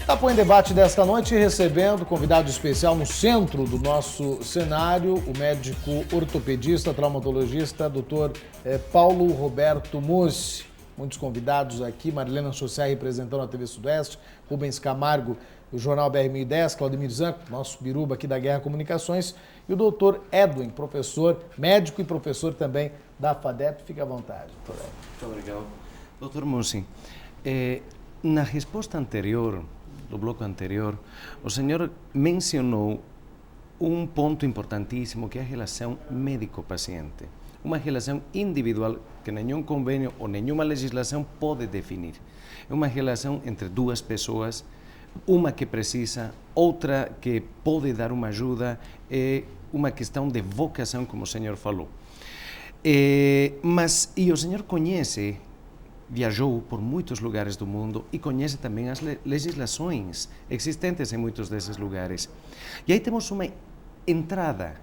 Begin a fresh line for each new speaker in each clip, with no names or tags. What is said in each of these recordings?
Tapou em Debate desta noite, recebendo convidado especial no centro do nosso cenário, o médico ortopedista, traumatologista, Dr. Paulo Roberto Mussi. Muitos convidados aqui, Marilena Sossé representando a TV Sudeste, Rubens Camargo, do Jornal BR-1010, Claudemir Zanco, nosso biruba aqui da Guerra Comunicações, e o Dr. Edwin, professor, médico e professor também da FADEP. Fique à vontade, Dr. Edwin.
Muito obrigado. Dr. Mussi, na resposta anterior, do bloco anterior, o senhor mencionou um ponto importantíssimo, que é a relação médico-paciente. Uma relação individual que nenhum convênio ou nenhuma legislação pode definir. É uma relação entre duas pessoas, uma que precisa, outra que pode dar uma ajuda, é uma questão de vocação, como o senhor falou. E o senhor conhece, viajou por muitos lugares do mundo e conhece também as legislações existentes em muitos desses lugares. E aí temos uma entrada,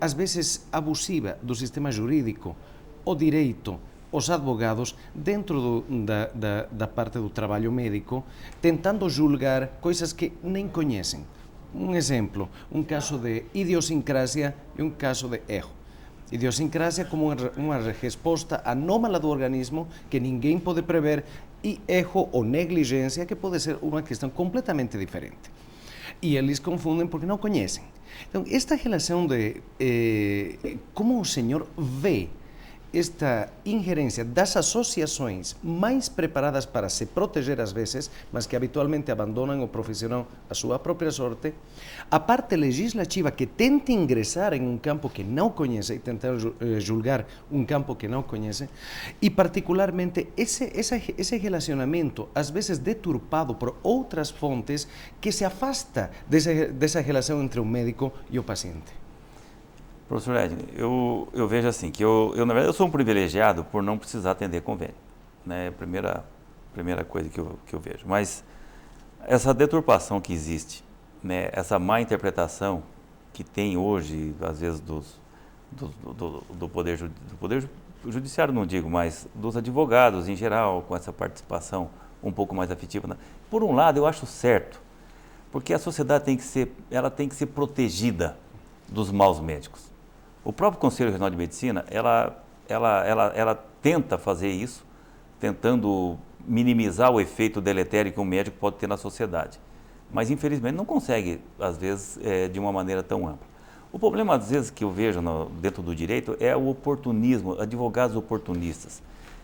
às vezes abusiva, do sistema jurídico, o direito, os advogados, dentro da parte do trabalho médico, tentando julgar coisas que nem conhecem. Um exemplo, um caso de idiosincrasia e um caso de erro. Idiosincrasia como uma resposta anômala do organismo que ninguém pode prever, e erro ou negligência, que pode ser uma questão completamente diferente. E eles confundem porque não conhecem. Então, esta relação de como o senhor vê esta ingerência das associações mais preparadas para se proteger às vezes, mas que habitualmente abandonam o profissional à sua própria sorte, a parte legislativa que tenta ingressar em um campo que não conhece e tentar julgar um campo que não conhece, e particularmente esse relacionamento, às vezes deturpado por outras fontes, que se afasta dessa relação entre o médico e o paciente.
Professor Edwin, eu vejo assim, que na verdade, eu sou um privilegiado por não precisar atender convênio, né? Primeira coisa que eu vejo. Mas essa deturpação que existe, né? Essa má interpretação que tem hoje, às vezes, do poder judiciário, não digo, mas dos advogados em geral, com essa participação um pouco mais afetiva, né? Por um lado, eu acho certo, porque a sociedade tem que ser protegida dos maus médicos. O próprio Conselho Regional de Medicina, ela tenta fazer isso, tentando minimizar o efeito deletério que um médico pode ter na sociedade. Mas, infelizmente, não consegue, às vezes, de uma maneira tão ampla. O problema, às vezes, que eu vejo dentro do direito é o oportunismo, advogados oportunistas.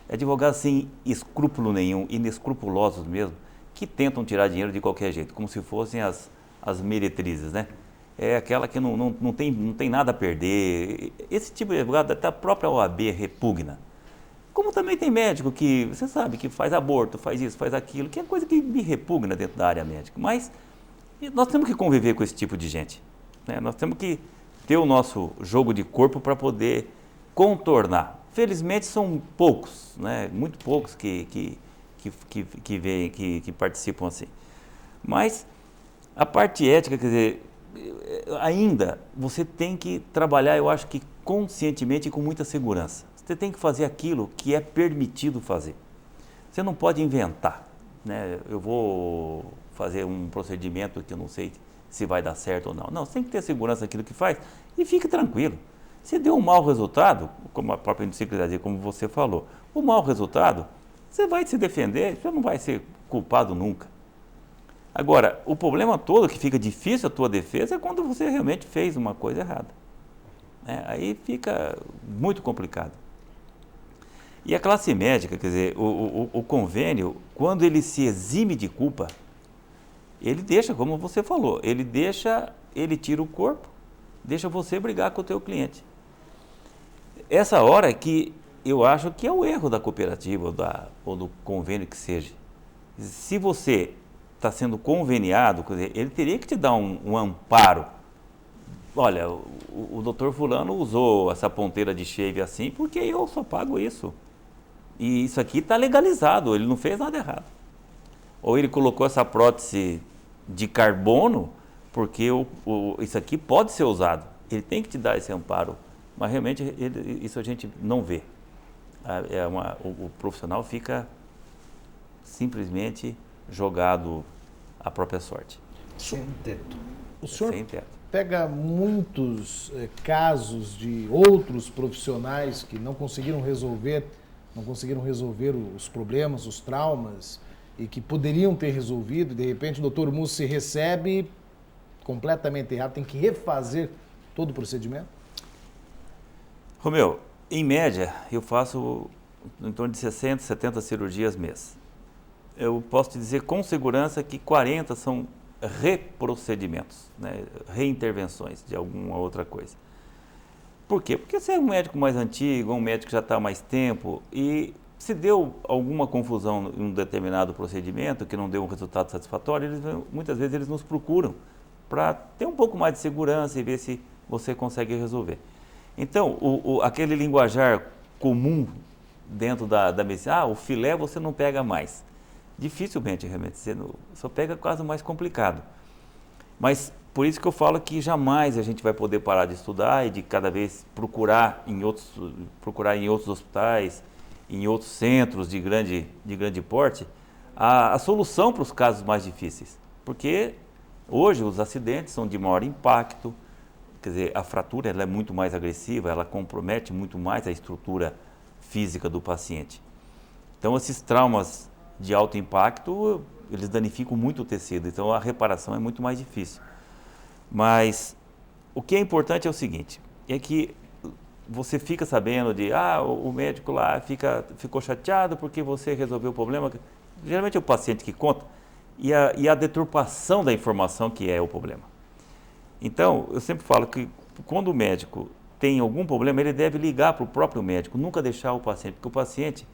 Advogados sem escrúpulo nenhum, inescrupulosos mesmo, que tentam tirar dinheiro de qualquer jeito, como se fossem as meretrizes, né? É aquela que não tem nada a perder. Esse tipo de advogado, até a própria OAB repugna. Como também tem médico que, você sabe, que faz aborto, faz isso, faz aquilo, que é coisa que me repugna dentro da área médica. Mas nós temos que conviver com esse tipo de gente, né? Nós temos que ter o nosso jogo de corpo para poder contornar. Felizmente são poucos, né? Muito poucos que participam assim. Mas a parte ética, quer dizer, ainda você tem que trabalhar, eu acho que conscientemente e com muita segurança. Você tem que fazer aquilo que é permitido fazer. Você não pode inventar, né? Eu vou fazer um procedimento que eu não sei se vai dar certo ou não. Não, você tem que ter segurança naquilo que faz e fique tranquilo. Se deu um mau resultado, como a própria enciclopédia, como você falou, o mau resultado, você vai se defender, você não vai ser culpado nunca. Agora, o problema todo que fica difícil a tua defesa é quando você realmente fez uma coisa errada. Aí fica muito complicado. E a classe médica, quer dizer, o convênio, quando ele se exime de culpa, ele deixa, como você falou, ele tira o corpo, deixa você brigar com o teu cliente. Essa hora que eu acho que é o erro da cooperativa ou do convênio que seja. Se você está sendo conveniado, quer dizer, ele teria que te dar um amparo. Olha, o doutor fulano usou essa ponteira de shave assim porque eu só pago isso. E isso aqui está legalizado, ele não fez nada errado. Ou ele colocou essa prótese de carbono porque isso aqui pode ser usado. Ele tem que te dar esse amparo, mas realmente isso a gente não vê. O profissional fica simplesmente jogado a própria sorte.
Sem teto.
O senhor
Sem teto.
pega muitos casos de outros profissionais que não conseguiram resolver os problemas, os traumas, e que poderiam ter resolvido, e de repente o doutor Mussi recebe completamente errado, tem que refazer todo o procedimento?
Romeu, em média, eu faço em torno de 60, 70 cirurgias mês. Eu posso te dizer com segurança que 40 são reprocedimentos, né? Reintervenções de alguma outra coisa. Por quê? Porque você é um médico mais antigo, um médico que já está há mais tempo e se deu alguma confusão em um determinado procedimento que não deu um resultado satisfatório, muitas vezes eles nos procuram para ter um pouco mais de segurança e ver se você consegue resolver. Então, aquele linguajar comum dentro da medicina, o filé você não pega mais. Dificilmente, realmente, você só pega caso mais complicado. Mas por isso que eu falo que jamais a gente vai poder parar de estudar e de cada vez procurar em outros hospitais, em outros centros de grande porte, a solução para os casos mais difíceis. Porque hoje os acidentes são de maior impacto, quer dizer, a fratura ela é muito mais agressiva, ela compromete muito mais a estrutura física do paciente. Então, esses traumas de alto impacto, eles danificam muito o tecido, então a reparação é muito mais difícil. Mas o que é importante é o seguinte, é que você fica sabendo de, o médico lá ficou chateado porque você resolveu o problema. Geralmente é o paciente que conta, e a deturpação da informação que é o problema. Então, eu sempre falo que quando o médico tem algum problema, ele deve ligar para o próprio médico, nunca deixar o paciente, porque o paciente,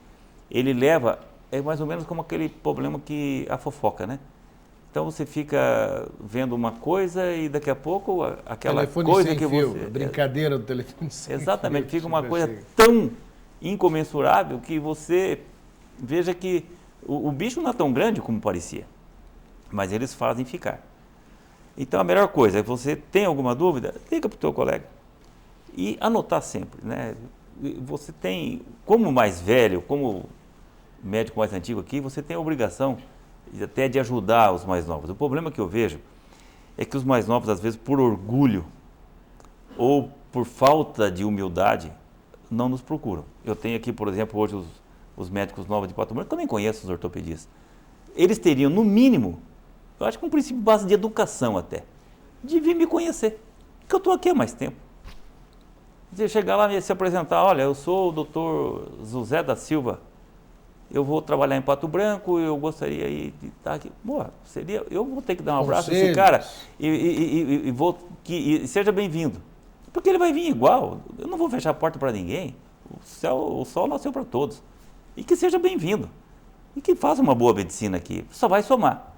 ele leva, é mais ou menos como aquele problema que a fofoca, né? Então você fica vendo uma coisa e daqui a pouco aquela
telefone
coisa
sem
que
fio,
você...
brincadeira do telefone sem
Exatamente,
fio.
fica uma coisa tão incomensurável que você veja que o bicho não é tão grande como parecia, mas eles fazem ficar. Então a melhor coisa é que você tem alguma dúvida, liga para o teu colega e anotar sempre, né? Você tem, como mais velho, como médico mais antigo aqui, você tem a obrigação até de ajudar os mais novos. O problema que eu vejo é que os mais novos, às vezes, por orgulho ou por falta de humildade, não nos procuram. Eu tenho aqui, por exemplo, hoje os médicos novos de Pato Branco, que eu nem conheço os ortopedistas. Eles teriam, no mínimo, eu acho que um princípio base de educação até, de vir me conhecer, porque eu estou aqui há mais tempo. Você chegar lá e se apresentar, olha, eu sou o doutor José da Silva, eu vou trabalhar em Pato Branco, eu gostaria de estar aqui. Eu vou ter que dar um abraço a esse cara e seja bem-vindo. Porque ele vai vir igual, eu não vou fechar a porta para ninguém, o sol nasceu para todos. E que seja bem-vindo, e que faça uma boa medicina aqui, só vai somar.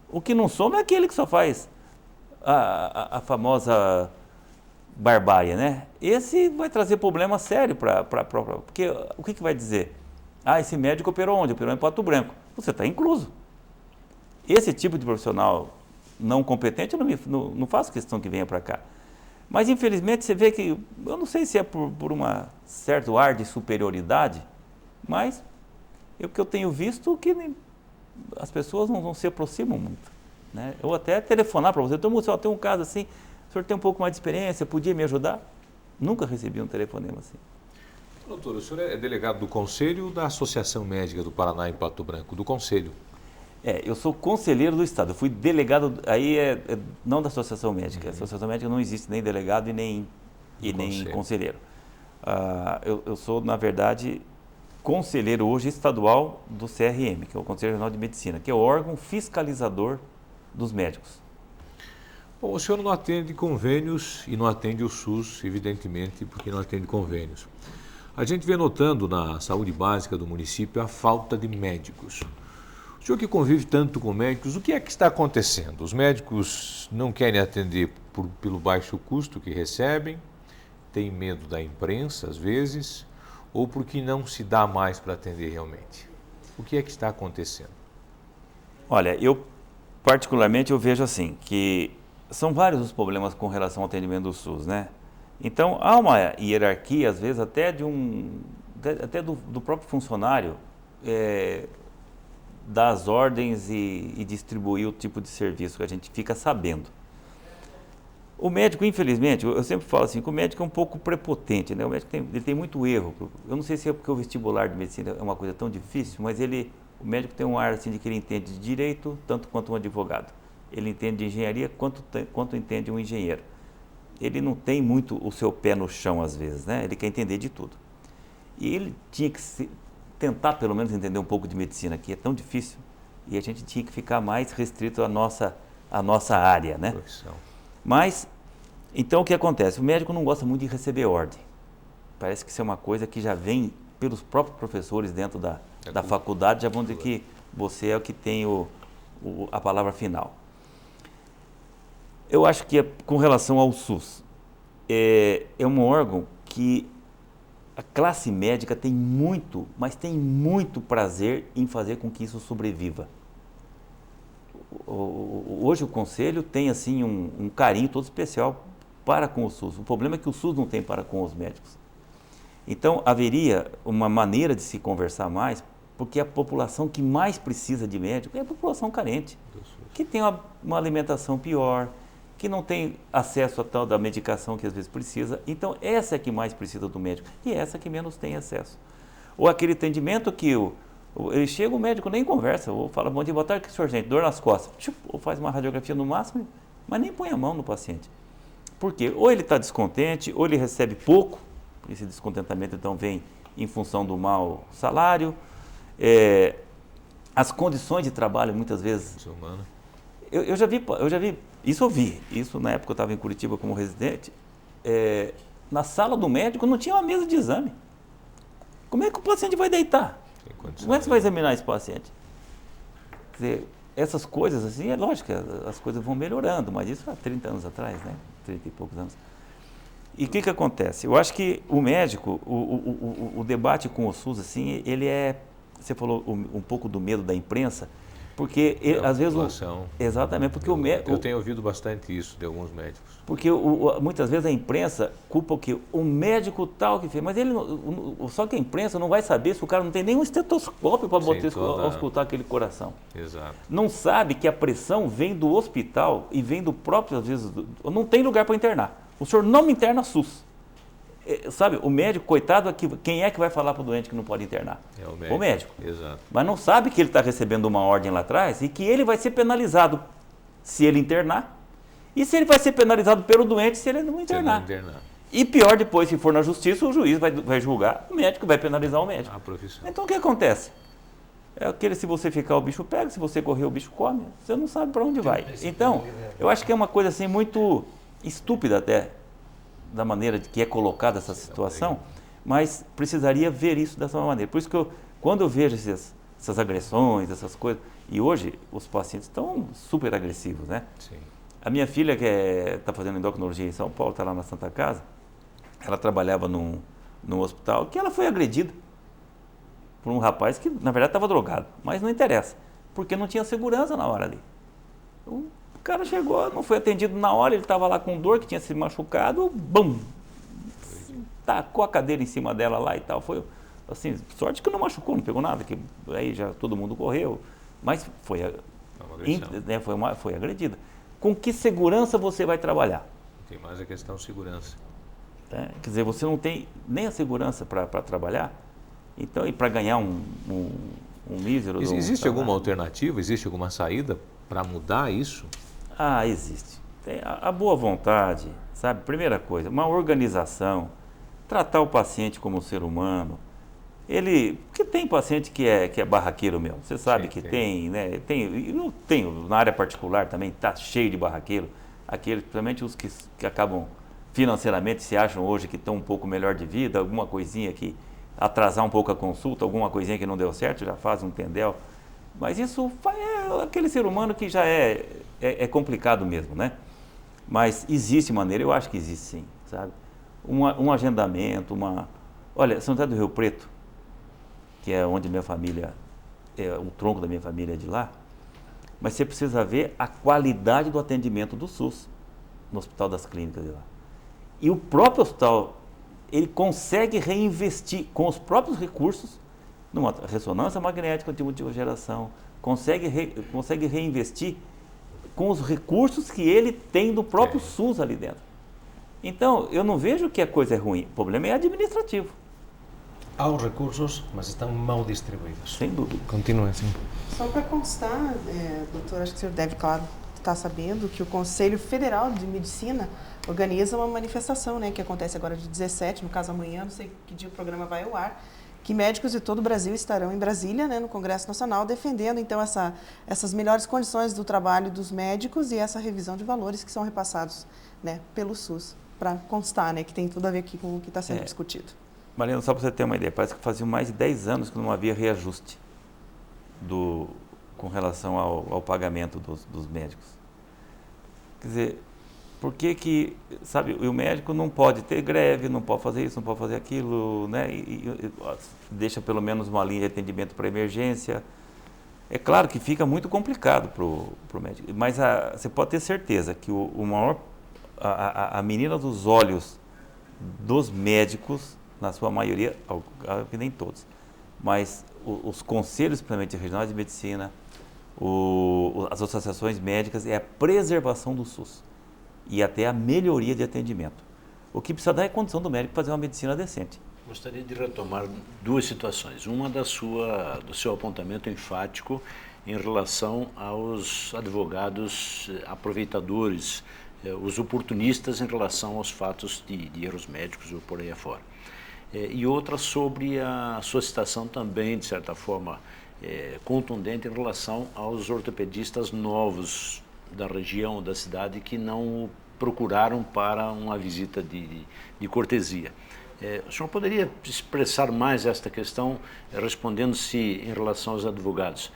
O que não soma é aquele que só faz a famosa barbárie, né? Esse vai trazer problema sério porque o que vai dizer? Esse médico operou onde? Operou em Pato Branco. Você está incluso. Esse tipo de profissional não competente, eu não faço questão que venha para cá. Mas, infelizmente, você vê que, eu não sei se é por uma certo ar de superioridade, mas o que eu tenho visto que as pessoas não se aproximam muito, né? Eu até telefonar para você, tem um caso assim, o senhor tem um pouco mais de experiência, podia me ajudar? Nunca recebi um telefonema assim.
Doutor, o senhor é delegado do Conselho ou da Associação Médica do Paraná em Pato Branco? Do Conselho.
Eu sou conselheiro do Estado, eu fui delegado, aí não da Associação Médica, a Associação Médica não existe nem delegado e nem conselheiro. Eu sou, na verdade, conselheiro hoje estadual do CRM, que é o Conselho Regional de Medicina, que é o órgão fiscalizador dos médicos.
Bom, o senhor não atende convênios e não atende o SUS, evidentemente, porque não atende convênios. A gente vem notando na saúde básica do município a falta de médicos. O senhor que convive tanto com médicos, o que é que está acontecendo? Os médicos não querem atender pelo baixo custo que recebem, têm medo da imprensa às vezes, ou porque não se dá mais para atender realmente? O que é que está acontecendo?
Olha, eu particularmente eu vejo assim, que são vários os problemas com relação ao atendimento do SUS, né? Então, há uma hierarquia, às vezes, até do próprio funcionário dar as ordens e distribuir o tipo de serviço que a gente fica sabendo. O médico, infelizmente, eu sempre falo assim, que o médico é um pouco prepotente, né? O médico ele tem muito erro. Eu não sei se é porque o vestibular de medicina é uma coisa tão difícil, mas o médico tem um ar assim de que ele entende de direito tanto quanto um advogado. Ele entende de engenharia quanto entende um engenheiro. Ele não tem muito o seu pé no chão às vezes, né? Ele quer entender de tudo. E ele tinha que tentar pelo menos entender um pouco de medicina, que é tão difícil, e a gente tinha que ficar mais restrito à nossa área, né?
Profissão.
Mas, então o que acontece? O médico não gosta muito de receber ordem. Parece que isso é uma coisa que já vem pelos próprios professores dentro da faculdade, já vão dizer que você é o que tem a palavra final. Eu acho que com relação ao SUS, é um órgão que a classe médica tem muito, mas tem muito prazer em fazer com que isso sobreviva. Hoje o Conselho tem assim um carinho todo especial para com o SUS. O problema é que o SUS não tem para com os médicos. Então haveria uma maneira de se conversar mais, porque a população que mais precisa de médico é a população carente, que tem uma alimentação pior, que não tem acesso a tal da medicação que às vezes precisa. Então essa é que mais precisa do médico e essa que menos tem acesso. Ou aquele atendimento que ele chega, o médico nem conversa, ou fala, bom dia, boa tarde, que senhor, gente, dor nas costas, ou faz uma radiografia no máximo, mas nem põe a mão no paciente. Por quê? Ou ele está descontente, ou ele recebe pouco, esse descontentamento então vem em função do mau salário, as condições de trabalho muitas vezes... Eu já vi, isso na época eu estava em Curitiba como residente, na sala do médico não tinha uma mesa de exame. Como é que o paciente vai deitar? Como é que você vai examinar esse paciente? Quer dizer, essas coisas assim, é lógico, as coisas vão melhorando, mas isso há 30 anos atrás, né? 30 e poucos anos. E o que acontece? Eu acho que o médico, o debate com o SUS, assim, ele você falou um pouco do medo da imprensa, porque às vezes... Exatamente, porque
eu tenho ouvido bastante isso de alguns médicos.
Porque muitas vezes a imprensa culpa o quê? O médico tal que fez, mas só que a imprensa não vai saber se o cara não tem nenhum estetoscópio para auscultar aquele coração.
Exato.
Não sabe que a pressão vem do hospital e vem do próprio, às vezes, não tem lugar para internar. O senhor não me interna SUS. Sabe, o médico, coitado, quem é que vai falar para o doente que não pode internar?
É o médico.
O médico.
Exato.
Mas não sabe que ele está recebendo uma ordem lá atrás e que ele vai ser penalizado se ele internar e se ele vai ser penalizado pelo doente se ele não internar. E pior depois, se for na justiça, o juiz vai julgar o médico, vai penalizar o médico.
A profissão.
Então o que acontece? É aquele, se você ficar o bicho pega, se você correr o bicho come, você não sabe para onde vai. Então, eu acho que é uma coisa assim muito estúpida até, da maneira que é colocada essa situação, mas precisaria ver isso dessa maneira. Por isso que quando eu vejo essas agressões, essas coisas, e hoje os pacientes estão super agressivos, né?
Sim.
A minha filha, que está fazendo endocrinologia em São Paulo, está lá na Santa Casa, ela trabalhava num hospital que ela foi agredida por um rapaz que, na verdade, estava drogado, mas não interessa, porque não tinha segurança na hora ali. O cara chegou, não foi atendido na hora, ele estava lá com dor, que tinha se machucado, bum! Tacou a cadeira em cima dela lá e tal. Foi assim, sorte que não machucou, não pegou nada, que aí já todo mundo correu, mas foi agredida. Com que segurança você vai trabalhar?
Tem mais a questão de segurança.
Quer dizer, você não tem nem a segurança para trabalhar, então, e para ganhar um mísero...
Existe alguma alternativa, existe alguma saída para mudar isso?
Ah, existe. Tem a boa vontade, sabe? Primeira coisa, uma organização, tratar o paciente como um ser humano. Porque tem paciente que é barraqueiro mesmo, você sabe. Sim, que tem, né? Tem, na área particular também está cheio de barraqueiro, aqueles, principalmente os que acabam financeiramente, se acham hoje que estão um pouco melhor de vida, alguma coisinha que atrasar um pouco a consulta, alguma coisinha que não deu certo, já faz um tendel. Mas isso é aquele ser humano que já é complicado mesmo, né? Mas existe maneira, eu acho que existe sim, sabe? Um agendamento, Olha, São José do Rio Preto, que é onde minha família, o tronco da minha família é de lá, mas você precisa ver a qualidade do atendimento do SUS no Hospital das Clínicas de lá. E o próprio hospital, ele consegue reinvestir com os próprios recursos numa ressonância magnética de última geração, consegue reinvestir com os recursos que ele tem do próprio SUS ali dentro. Então, eu não vejo que a coisa é ruim, o problema é administrativo.
Há os recursos, mas estão mal distribuídos.
Sem dúvida.
Continua assim.
Só para constar, doutor, acho que o senhor deve, claro, estar sabendo que o Conselho Federal de Medicina organiza uma manifestação, né, que acontece agora de 17, no caso amanhã, não sei que dia o programa vai ao ar, que médicos de todo o Brasil estarão em Brasília, né, no Congresso Nacional, defendendo então essas melhores condições do trabalho dos médicos e essa revisão de valores que são repassados, né, pelo SUS, para constar, né, que tem tudo a ver aqui com o que está sendo discutido.
Mariana, só para você ter uma ideia, parece que fazia mais de 10 anos que não havia reajuste com relação ao pagamento dos médicos. Quer dizer, por que, sabe, o médico não pode ter greve, não pode fazer isso, não pode fazer aquilo, né? E deixa pelo menos uma linha de atendimento para emergência. É claro que fica muito complicado para o médico, mas você pode ter certeza que a menina dos olhos dos médicos, na sua maioria, que nem todos, mas os conselhos, principalmente regionais de medicina, as associações médicas, é a preservação do SUS e até a melhoria de atendimento. O que precisa dar é condição do médico fazer uma medicina decente.
Gostaria de retomar duas situações. Uma do seu apontamento enfático em relação aos advogados aproveitadores, os oportunistas em relação aos fatos de erros médicos ou por aí afora. E outra sobre a sua citação também, de certa forma, contundente em relação aos ortopedistas novos da região, da cidade, que não procuraram para uma visita de cortesia. O senhor poderia expressar mais esta questão, respondendo-se em relação aos advogados?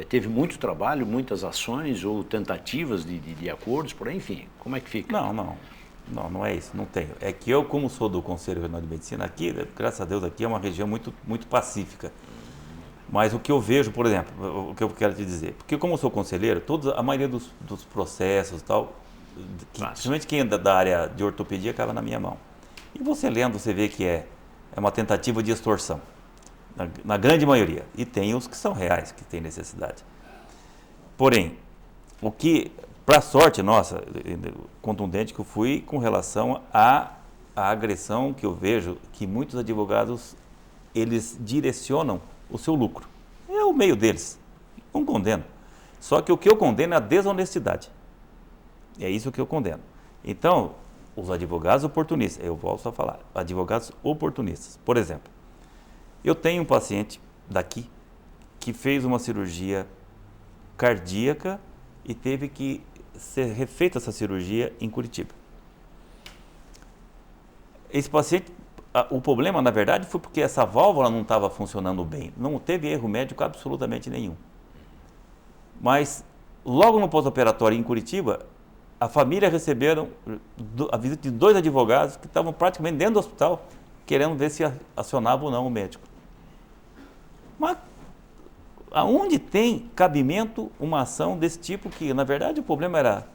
Teve muito trabalho, muitas ações ou tentativas de acordos, por aí, enfim, como é que fica?
Não é isso, não tenho. É que eu, como sou do Conselho Regional de Medicina, aqui, graças a Deus, aqui é uma região muito, muito pacífica. Mas o que eu vejo, por exemplo, o que eu quero te dizer, porque como eu sou conselheiro, a maioria dos processos e tal, principalmente quem é da área de ortopedia, acaba na minha mão. E você lendo, você vê que é uma tentativa de extorsão, na grande maioria. E tem os que são reais, que têm necessidade. Porém, o que, para sorte nossa, contundente que eu fui com relação à agressão que eu vejo, que muitos advogados, eles direcionam o seu lucro. É o meio deles. Não condeno. Só que o que eu condeno é a desonestidade. É isso que eu condeno. Então, os advogados oportunistas, eu volto a falar, advogados oportunistas. Por exemplo, eu tenho um paciente daqui que fez uma cirurgia cardíaca e teve que ser refeita essa cirurgia em Curitiba. Esse paciente, o problema, na verdade, foi porque essa válvula não estava funcionando bem. Não teve erro médico absolutamente nenhum. Mas, logo no pós-operatório em Curitiba, a família receberam a visita de 2 advogados que estavam praticamente dentro do hospital, querendo ver se acionava ou não o médico. Mas, aonde tem cabimento uma ação desse tipo, que, na verdade, o problema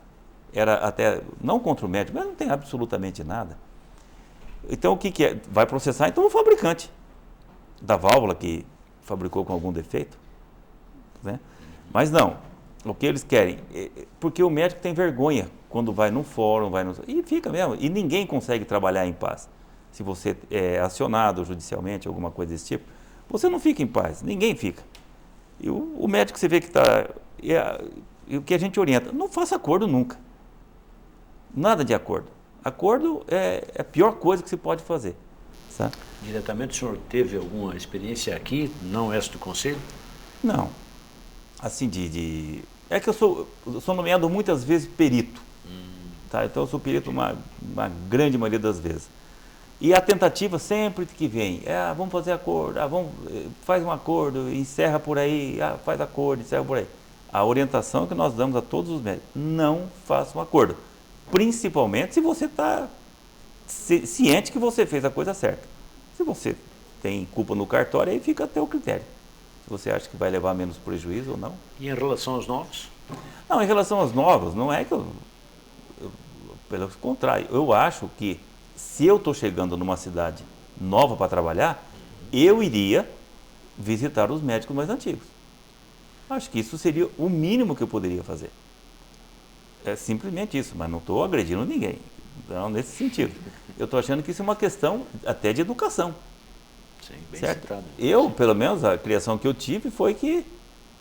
era até, não contra o médico, mas não tem absolutamente nada. Então, o que é? Vai processar, então, o fabricante da válvula que fabricou com algum defeito, né? Mas não, o que eles querem, porque o médico tem vergonha quando vai num fórum, e fica mesmo, e ninguém consegue trabalhar em paz. Se você é acionado judicialmente, alguma coisa desse tipo, você não fica em paz, ninguém fica. E o médico, você vê que está, e o que a gente orienta, não faça acordo nunca, nada de acordo. Acordo é a pior coisa que se pode fazer. Sabe?
Diretamente, o senhor teve alguma experiência aqui, não esta do Conselho?
Não. Assim, é que eu sou nomeado muitas vezes perito. Tá? Então, eu sou perito uma grande maioria das vezes. E a tentativa sempre que vem, vamos fazer acordo, faz um acordo, encerra por aí, faz acordo, encerra por aí. A orientação que nós damos a todos os médicos, não faça um acordo. Principalmente se você está ciente que você fez a coisa certa. Se você tem culpa no cartório, aí fica até o critério. Se você acha que vai levar menos prejuízo ou não.
E em relação aos novos?
Não, em relação aos novos, não é que pelo contrário, eu acho que se eu estou chegando numa cidade nova para trabalhar, eu iria visitar os médicos mais antigos. Acho que isso seria o mínimo que eu poderia fazer. É simplesmente isso, mas não estou agredindo ninguém. Não, nesse sentido. Eu estou achando que isso é uma questão até de educação.
Sim, bem
certo?
citado.
Eu, pelo menos, a criação que eu tive foi que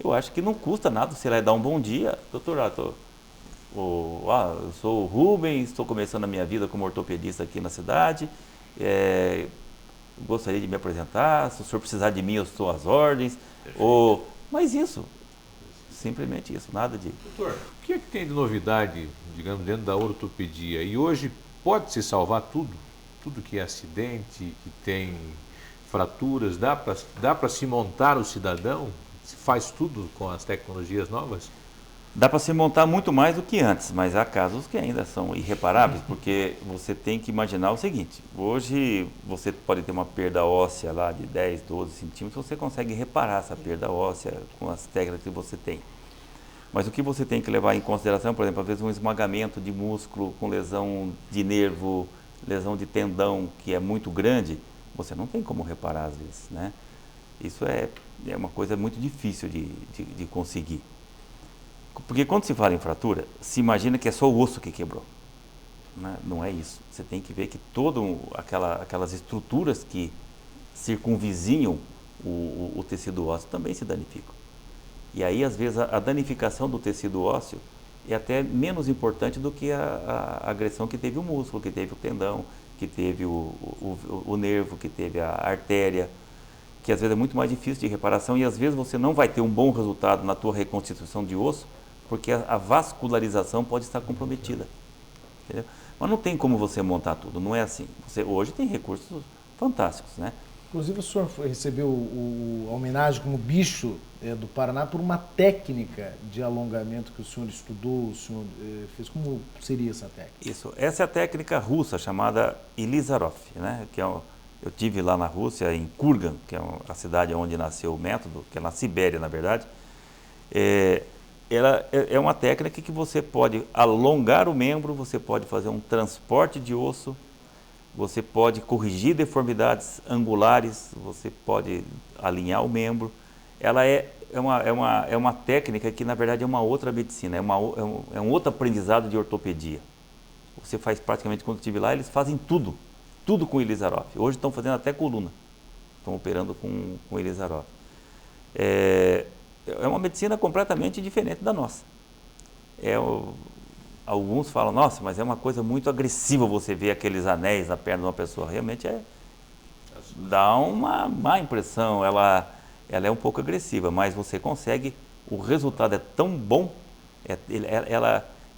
eu acho que não custa nada você lá dar um bom dia. Doutor, eu sou o Rubens, estou começando a minha vida como ortopedista aqui na cidade. Gostaria de me apresentar. Se o senhor precisar de mim, eu estou às ordens. Mas isso, simplesmente isso, nada de...
Doutor, o que é que tem de novidade, digamos, dentro da ortopedia? E hoje pode-se salvar tudo? Tudo que é acidente, que tem fraturas, dá para se montar o cidadão? Se faz tudo com as tecnologias novas?
Dá para se montar muito mais do que antes, mas há casos que ainda são irreparáveis, porque você tem que imaginar o seguinte: hoje você pode ter uma perda óssea lá de 10, 12 centímetros, você consegue reparar essa perda óssea com as técnicas que você tem. Mas o que você tem que levar em consideração, por exemplo, às vezes um esmagamento de músculo com lesão de nervo, lesão de tendão que é muito grande, você não tem como reparar às vezes, né? Isso é uma coisa muito difícil de conseguir. Porque quando se fala em fratura, se imagina que é só o osso que quebrou. Né? Não é isso. Você tem que ver que todas aquelas estruturas que circunvizinham o tecido ósseo também se danificam. E aí, às vezes, a danificação do tecido ósseo é até menos importante do que a agressão que teve o músculo, que teve o tendão, que teve o nervo, que teve a artéria, que às vezes é muito mais difícil de reparação e às vezes você não vai ter um bom resultado na tua reconstituição de osso, porque a vascularização pode estar comprometida. Entendeu? Mas não tem como você montar tudo, não é assim. Você hoje tem recursos fantásticos, né?
Inclusive o senhor recebeu a homenagem como bicho do Paraná por uma técnica de alongamento que o senhor estudou, o senhor fez. Como seria essa técnica?
Isso, essa é a técnica russa chamada Ilizarov, né? Que eu tive lá na Rússia, em Kurgan, que é a cidade onde nasceu o método, que é na Sibéria, na verdade. Ela é uma técnica que você pode alongar o membro, você pode fazer um transporte de osso, você pode corrigir deformidades angulares, você pode alinhar o membro. Ela é uma técnica que, na verdade, é uma outra medicina, é um outro aprendizado de ortopedia. Você faz praticamente, quando eu estive lá, eles fazem tudo com Ilizarov. Hoje estão fazendo até coluna, estão operando com Ilizarov. É uma medicina completamente diferente da nossa. Alguns falam, nossa, mas é uma coisa muito agressiva você ver aqueles anéis na perna de uma pessoa. Realmente dá uma má impressão, ela é um pouco agressiva, mas você consegue, o resultado é tão bom,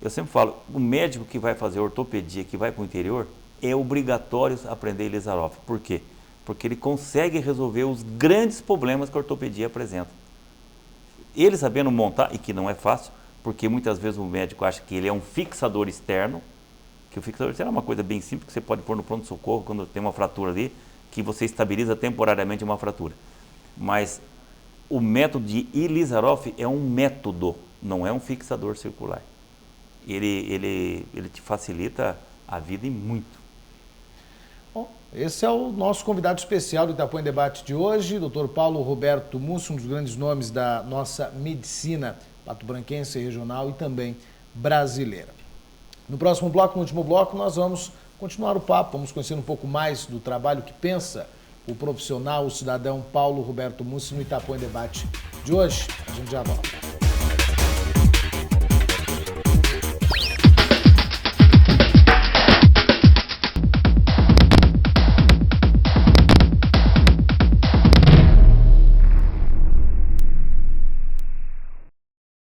eu sempre falo, o médico que vai fazer ortopedia, que vai para o interior, é obrigatório aprender Ilizarov. Por quê? Porque ele consegue resolver os grandes problemas que a ortopedia apresenta. Ele sabendo montar, e que não é fácil, porque muitas vezes o médico acha que ele é um fixador externo, que o fixador externo é uma coisa bem simples, que você pode pôr no pronto-socorro quando tem uma fratura ali, que você estabiliza temporariamente uma fratura. Mas o método de Ilizarov é um método, não é um fixador circular. Ele te facilita a vida e muito.
Bom, esse é o nosso convidado especial do Itapuã em Debate de hoje, Dr. Paulo Roberto Mussi, um dos grandes nomes da nossa medicina pato-branquense, regional e também brasileira. No próximo bloco, no último bloco, nós vamos continuar o papo, vamos conhecer um pouco mais do trabalho que pensa o profissional, o cidadão Paulo Roberto Mussi no Itapuã em Debate de hoje. A gente já volta.